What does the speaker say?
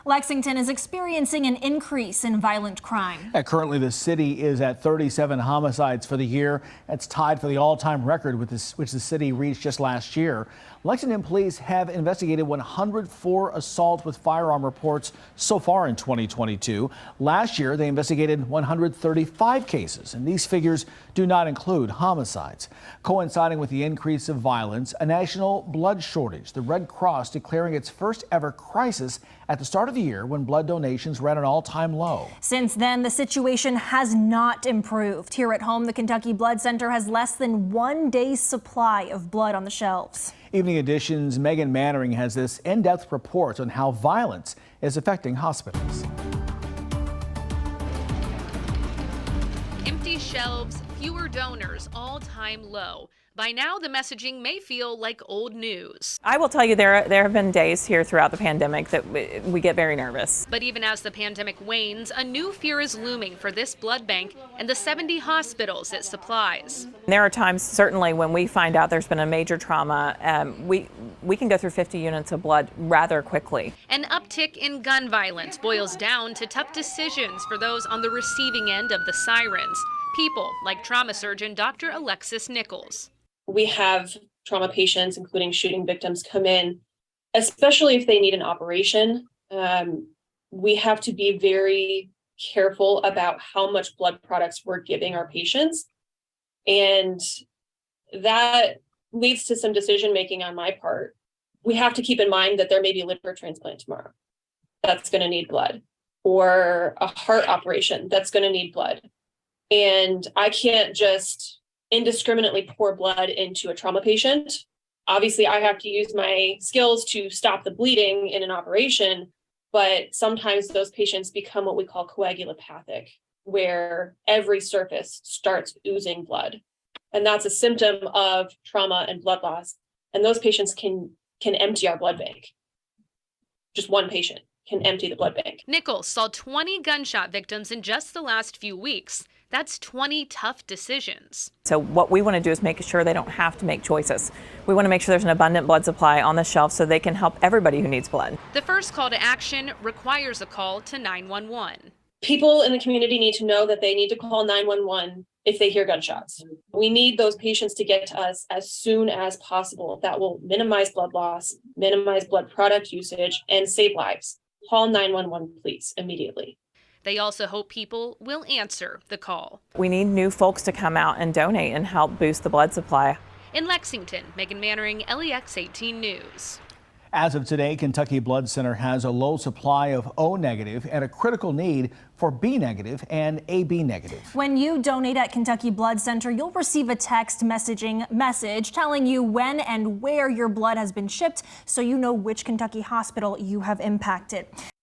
Lexington is experiencing an increase in violent crime. Currently, the city is at 37 homicides for the year. That's tied for the all-time record which the city reached just last year. Lexington police have investigated 104 assault with firearm reports so far in 2022. Last year, they investigated 135 cases, and these figures do not include homicides. Coinciding with the increase of violence, a national blood shortage. The Red Cross declaring its first ever crisis at the start of the year when blood donations were at an all-time low. Since then, the situation has not improved. Here at home, the Kentucky Blood Center has less than 1 day's supply of blood on the shelves. Evening Edition's Megan Mannering has this in-depth report on how violence is affecting hospitals. Empty shelves, fewer donors, all-time low. By now, the messaging may feel like old news. I will tell you there have been days here throughout the pandemic that we get very nervous. But even as the pandemic wanes, a new fear is looming for this blood bank and the 70 hospitals it supplies. There are times, certainly, when we find out there's been a major trauma, we can go through 50 units of blood rather quickly. An uptick in gun violence boils down to tough decisions for those on the receiving end of the sirens. People like trauma surgeon Dr. Alexis Nichols. We have trauma patients, including shooting victims, come in, especially if they need an operation. We have to be very careful about how much blood products we're giving our patients. And that leads to some decision making on my part. We have to keep in mind that there may be a liver transplant tomorrow that's going to need blood, or a heart operation that's going to need blood. And I can't just indiscriminately pour blood into a trauma patient. Obviously, I have to use my skills to stop the bleeding in an operation, but sometimes those patients become what we call coagulopathic, where every surface starts oozing blood. And that's a symptom of trauma and blood loss. And those patients can empty our blood bank. Just one patient can empty the blood bank. Nichols saw 20 gunshot victims in just the last few weeks. That's 20 tough decisions. So what we want to do is make sure they don't have to make choices. We want to make sure there's an abundant blood supply on the shelf so they can help everybody who needs blood. The first call to action requires a call to 911. People in the community need to know that they need to call 911 if they hear gunshots. We need those patients to get to us as soon as possible. That will minimize blood loss, minimize blood product usage, and save lives. Call 911, please, immediately. They also hope people will answer the call. We need new folks to come out and donate and help boost the blood supply. In Lexington, Megan Mannering, LEX 18 News. As of today, Kentucky Blood Center has a low supply of O negative and a critical need for B negative and AB negative. When you donate at Kentucky Blood Center, you'll receive a text message telling you when and where your blood has been shipped, so you know which Kentucky hospital you have impacted.